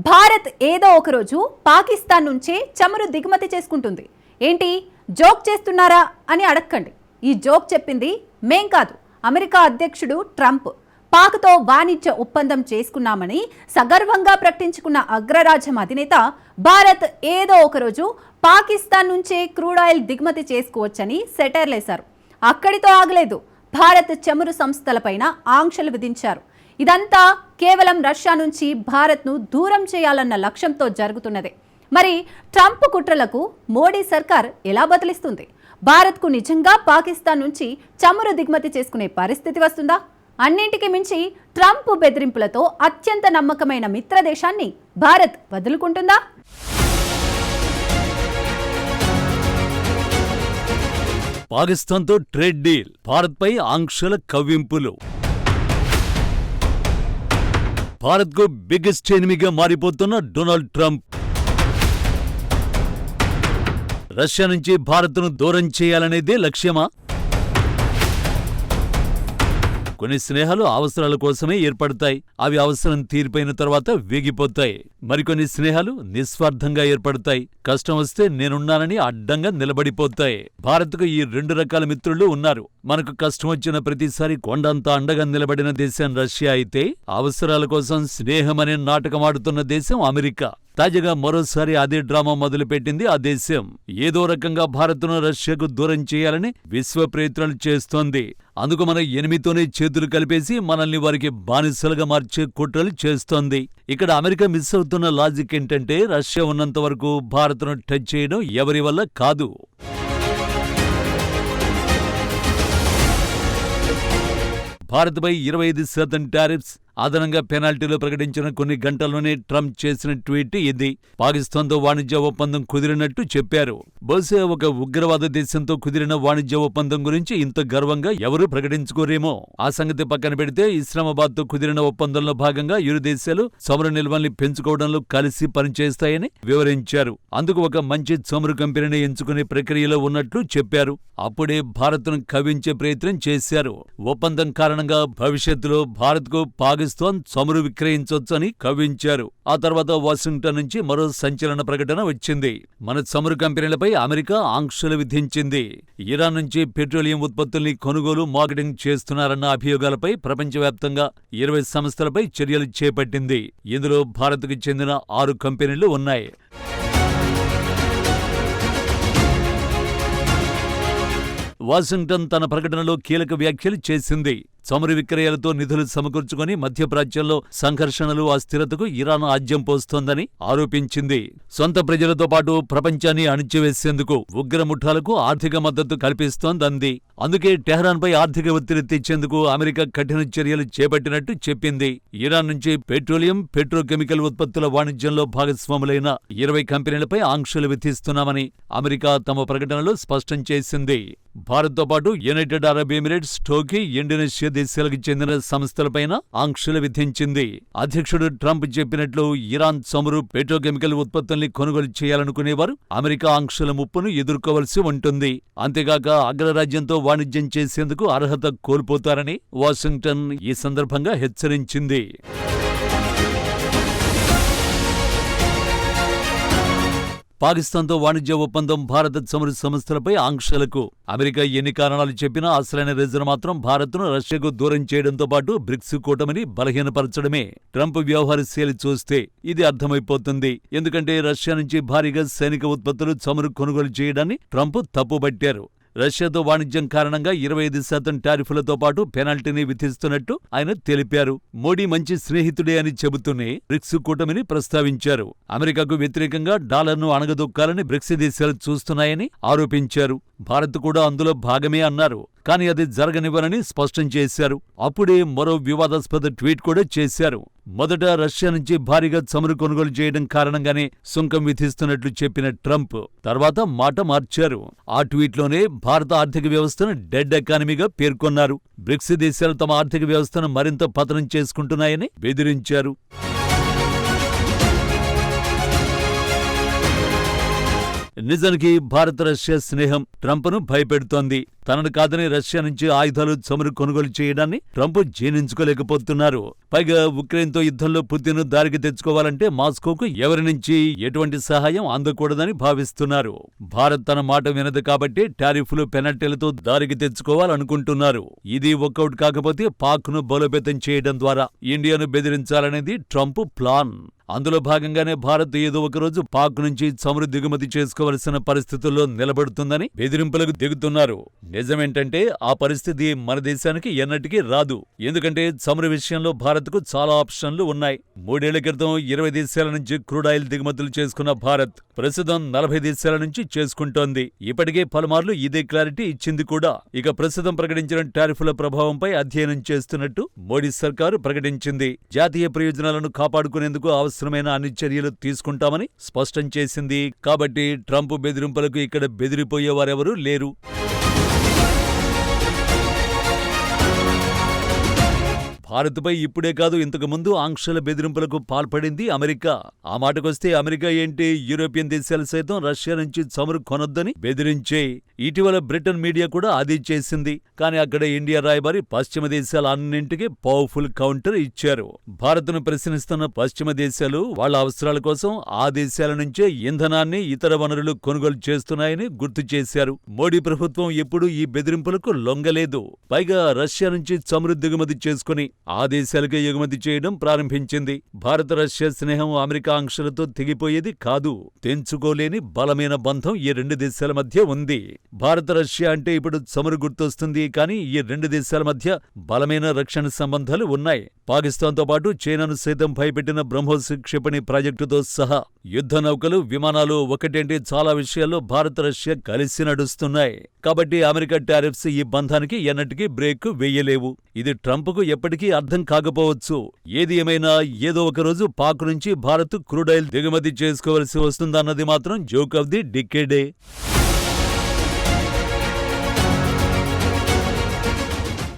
భారత్ ఏదో ఒకరోజు పాకిస్తాన్ నుంచే చమురు దిగుమతి చేసుకుంటుంది. ఏంటి జోక్ చేస్తున్నారా అని అడక్కండి. ఈ జోక్ చెప్పింది మేం కాదు, అమెరికా అధ్యక్షుడు ట్రంప్. పాక్తో వాణిజ్య ఒప్పందం చేసుకున్నామని సగర్వంగా ప్రకటించుకున్న అగ్రరాజ్యం అధినేత భారత్ ఏదో ఒకరోజు పాకిస్తాన్ నుంచే క్రూడ్ ఆయిల్ దిగుమతి చేసుకోవచ్చని సెటైర్లేశారు. అక్కడితో ఆగలేదు, భారత్ చమురు సంస్థలపైన ఆంక్షలు విధించారు. ఇదంతా కేవలం రష్యా నుంచి భారత్ను దూరం చేయాలన్న లక్ష్యంతో జరుగుతున్నదే. మరి ట్రంప్ కుట్రలకు మోడీ సర్కార్ ఎలా బదిలిస్తుంది? భారత్కు నిజంగా పాకిస్తాన్ నుంచి చమురు దిగుమతి చేసుకునే పరిస్థితి వస్తుందా? అన్నింటికి మించి ట్రంప్ బెదిరింపులతో అత్యంత నమ్మకమైన మిత్రదేశాన్ని భారత్ వదులుకుంటుందా? పాకిస్తాన్తో ట్రేడ్ డీల్, భారత్పై ఆంక్షల కవ్వింపులు. భారత్కు బిగ్గెస్ట్ ఎనిమిగా మారిపోతున్న డొనాల్డ్ ట్రంప్. రష్యా నుంచి భారత్ను దూరం చేయాలనేదే లక్ష్యమా? కొన్ని స్నేహాలు అవసరాల కోసమే ఏర్పడతాయి. అవి అవసరం తీరిపోయిన తర్వాత వేగిపోతాయి. మరికొన్ని స్నేహాలు నిస్వార్థంగా ఏర్పడతాయి. కష్టం వస్తే నేనున్నానని అడ్డంగా నిలబడిపోతాయి. భారత్కు ఈ రెండు రకాల మిత్రులు ఉన్నారు. మనకు కష్టం వచ్చిన ప్రతిసారి కొండంతా అండగా నిలబడిన దేశం రష్యా అయితే, అవసరాల కోసం స్నేహమనే నాటకం ఆడుతున్న దేశం అమెరికా. తాజాగా మరోసారి అదే డ్రామా మొదలుపెట్టింది ఆ దేశం. ఏదో రకంగా భారత్ను రష్యాకు దూరం చేయాలని విశ్వ ప్రయత్నాలు చేస్తోంది. అందుకు మన ఎనిమితోనే చేతులు కలిపేసి మనల్ని వారికి బానిసలుగా మార్చే కుట్రలు చేస్తోంది. ఇక్కడ అమెరికా మిస్ అవుతున్న లాజిక్ ఏంటంటే, రష్యా ఉన్నంత వరకు భారత్ను టచ్ చేయడం ఎవరి వల్ల కాదు. భారత్పై 25% టారిఫ్స్, అదనంగా పెనాల్టీలు ప్రకటించిన కొన్ని గంటల్లోనే ట్రంప్ చేసిన ట్వీట్ ఇది. పాకిస్తాన్తో వాణిజ్య ఒప్పందం కుదిరినట్టు చెప్పారు. బహుశా ఒక ఉగ్రవాద దేశంతో కుదిరిన వాణిజ్య ఒప్పందం గురించి ఇంత గర్వంగా ఎవరూ ప్రకటించుకోరేమో. ఆ సంగతి పక్కన పెడితే, ఇస్లామాబాద్తో కుదిరిన ఒప్పందంలో భాగంగా ఇరు దేశాలు చమురు నిల్వల్ని పెంచుకోవడంలో కలిసి పనిచేస్తాయని వివరించారు. అందుకు ఒక మంచి చమురు కంపెనీని ఎంచుకునే ప్రక్రియలో ఉన్నట్లు చెప్పారు. అప్పుడే భారత్ను కవ్వించే ప్రయత్నం చేశారు. ఒప్పందం కారణంగా భవిష్యత్తులో భారత్కు పాకిస్తాన్ చమురు విక్రయించొచ్చని కవ్వించారు. ఆ తర్వాత వాషింగ్టన్ నుంచి మరో సంచలన ప్రకటన వచ్చింది. మన చమురు కంపెనీలపై అమెరికా ఆంక్షలు విధించింది. ఇరాన్ నుంచి పెట్రోలియం ఉత్పత్తుల్ని కొనుగోలు, మార్కెటింగ్ చేస్తున్నారన్న అభియోగాలపై ప్రపంచవ్యాప్తంగా 20 సంస్థలపై చర్యలు చేపట్టింది. ఇందులో భారత్కు చెందిన 6 కంపెనీలు ఉన్నాయి. వాషింగ్టన్ తన ప్రకటనలో కీలక వ్యాఖ్యలు చేసింది. చమురు విక్రయాలతో నిధులు సమకూర్చుకుని మధ్యప్రాచ్యంలో సంఘర్షణలు, అస్థిరతకు ఇరాన్ ఆజ్యం పోస్తోందని ఆరోపించింది. సొంత ప్రజలతో పాటు ప్రపంచాన్ని అణిచివేసేందుకు ఉగ్రముఠాలకు ఆర్థిక మద్దతు కల్పిస్తోందంది. అందుకే టెహ్రాన్పై ఆర్థిక ఒత్తిడి తెచ్చేందుకు అమెరికా కఠిన చర్యలు చేపట్టినట్టు చెప్పింది. ఇరాన్ నుంచి పెట్రోలియం, పెట్రోకెమికల్ ఉత్పత్తుల వాణిజ్యంలో భాగస్వాములైన 20 కంపెనీలపై ఆంక్షలు విధిస్తున్నామని అమెరికా తమ ప్రకటనలో స్పష్టం చేసింది. భారత్తో పాటు United Arab Emirates, Turkey, Indonesia దేశాలకు చెందిన సంస్థలపైన ఆంక్షలు విధించింది. అధ్యక్షుడు ట్రంప్ చెప్పినట్లు ఇరాన్ చమురు, పెట్రోకెమికల్ ఉత్పత్తుల్ని కొనుగోలు చేయాలనుకునేవారు అమెరికా ఆంక్షల ముప్పును ఎదుర్కోవలసి ఉంటుంది. అంతేగాక అగ్రరాజ్యంతో వాణిజ్యం చేసేందుకు అర్హత కోల్పోతారని వాషింగ్టన్ ఈ సందర్భంగా హెచ్చరించింది. పాకిస్తాన్తో వాణిజ్య ఒప్పందం, భారత చమురు సంస్థలపై ఆంక్షలకు అమెరికా ఎన్ని కారణాలు చెప్పినా అసలైన రీజన్ మాత్రం భారత్ను రష్యాకు దూరం చేయడంతో పాటు బ్రిక్స్ కూటమిని బలహీనపరచడమే. ట్రంప్ వ్యవహార శైలి చూస్తే ఇది అర్థమైపోతుంది. ఎందుకంటే రష్యా నుంచి భారీగా సైనిక ఉత్పత్తులు, చమురు కొనుగోలు చేయడాన్ని ట్రంప్ తప్పుబట్టారు. రష్యాతో వాణిజ్యం కారణంగా 25% టారిఫ్లతో పాటు పెనాల్టీని విధిస్తున్నట్టు ఆయన తెలిపారు. మోడీ మంచి స్నేహితుడే అని చెబుతూనే బ్రిక్స్ కూటమిని ప్రస్తావించారు. అమెరికాకు వ్యతిరేకంగా డాలర్ను అణగదొక్కాలని బ్రిక్స్ దేశాలు చూస్తున్నాయని ఆరోపించారు. భారత్ కూడా అందులో భాగమే అన్నారు. కానీ అది జరగనివ్వనని స్పష్టం చేశారు. అప్పుడే మరో వివాదాస్పద ట్వీట్ కూడా చేశారు. మొదట రష్యా నుంచి భారీగా చమురు కొనుగోలు చేయడం కారణంగానే సుంకం విధిస్తున్నట్లు చెప్పిన ట్రంప్ తర్వాత మాట మార్చారు. ఆ ట్వీట్లోనే భారత ఆర్థిక వ్యవస్థను డెడ్ ఎకానమీగా పేర్కొన్నారు. బ్రిక్స్ దేశాలు తమ ఆర్థిక వ్యవస్థను మరింత పతనం చేసుకుంటున్నాయని బెదిరించారు. నిజానికి భారత రష్యా స్నేహం ట్రంప్ను భయపెడుతోంది. తనను కాదని రష్యా నుంచి ఆయుధాలు చమురు కొనుగోలు చేయడాన్ని ట్రంప్ జీర్ణించుకోలేకపోతున్నారు. పైగా ఉక్రెయిన్తో యుద్ధంలో పుతిన్ను దారికి తెచ్చుకోవాలంటే మాస్కోకు ఎవరి నుంచి ఎటువంటి సహాయం అందకూడదని భావిస్తున్నారు. భారత్ తన మాట వినదు కాబట్టి టారిఫ్లు, పెనల్టీలతో దారికి తెచ్చుకోవాలనుకుంటున్నారు. ఇది వర్కౌట్ కాకపోతే పాక్ను బలోపేతం చేయడం ద్వారా ఇండియాను బెదిరించాలనేది ట్రంప్ ప్లాన్. అందులో భాగంగానే భారత్ ఏదో ఒకరోజు పాక్ నుంచి చమురు దిగుమతి చేసుకోవలసిన పరిస్థితుల్లో నిలబడుతుందని బెదిరింపులకు దిగుతున్నారు. నిజమేంటంటే ఆ పరిస్థితి మన దేశానికి ఎన్నటికీ రాదు. ఎందుకంటే చమురు విషయంలో భారత్కు చాలా ఆప్షన్లు ఉన్నాయి. 3 ఏళ్ల క్రితం 20 దేశాల నుంచి క్రూడ్ ఆయిల్ దిగుమతులు చేసుకున్న భారత్ ప్రస్తుతం 40 దేశాల నుంచి చేసుకుంటోంది. ఇప్పటికే పలుమార్లు ఇదే క్లారిటీ ఇచ్చింది కూడా. ఇక ప్రస్తుతం ప్రకటించిన టారిఫ్ల ప్రభావంపై అధ్యయనం చేస్తున్నట్టు మోడీ సర్కారు ప్రకటించింది. జాతీయ ప్రయోజనాలను కాపాడుకునేందుకు అవసరమైన అన్ని చర్యలు తీసుకుంటామని స్పష్టం చేసింది. కాబట్టి ట్రంప్ బెదిరింపులకు ఇక్కడ బెదిరిపోయేవారెవరూ లేరు. భారత్పై ఇప్పుడే కాదు, ఇంతకుముందు ఆంక్షల బెదిరింపులకు పాల్పడింది అమెరికా. ఆ మాటకొస్తే అమెరికా ఏంటి, యూరోపియన్ దేశాలు సైతం రష్యా నుంచి చమురు కొనొద్దని బెదిరించే. ఇటీవల బ్రిటన్ మీడియా కూడా అది చేసింది. కానీ అక్కడ ఇండియా రాయబారి పశ్చిమ దేశాల అన్నింటికీ పవర్ఫుల్ కౌంటర్ ఇచ్చారు. భారత్ను ప్రశ్నిస్తున్న పశ్చిమ దేశాలు వాళ్ల అవసరాల కోసం ఆ దేశాల నుంచే ఇంధనాన్ని, ఇతర వనరులు కొనుగోలు చేస్తున్నాయని గుర్తు చేశారు. మోడీ ప్రభుత్వం ఎప్పుడూ ఈ బెదిరింపులకు లొంగలేదు. పైగా రష్యా నుంచి చమురు దిగుమతి చేసుకుని ఆ దేశాలకే ఎగుమతి చేయడం ప్రారంభించింది. భారత రష్యా స్నేహం అమెరికా ఆంక్షలతో తెగిపోయేది కాదు. తెంచుకోలేని బలమైన బంధం ఈ 2 దేశాల మధ్య ఉంది. భారత రష్యా అంటే ఇప్పుడు చమురు గుర్తొస్తుంది. కానీ ఈ 2 దేశాల మధ్య బలమైన రక్షణ సంబంధాలు ఉన్నాయి. పాకిస్తాన్తో పాటు చైనాను సైతం భయపెట్టిన బ్రహ్మోస్ క్షిపణి ప్రాజెక్టుతో సహా యుద్ధ నౌకలు, విమానాలు ఒకటేంటి చాలా విషయాల్లో భారత రష్యా కలిసి నడుస్తున్నాయి. కాబట్టి అమెరికా టారిఫ్స్ ఈ బంధానికి ఎన్నటికీ బ్రేక్ వేయలేవు. ఇది ట్రంప్కు ఎప్పటికీ అర్థం కాకపోవచ్చు. ఏది ఏమైనా ఏదో ఒకరోజు పాక్ నుంచి భారత్ క్రూడ్ ఆయిల్ దిగుమతి చేసుకోవలసి వస్తుందన్నది మాత్రం జోక్ ఆఫ్ ది డికేడే.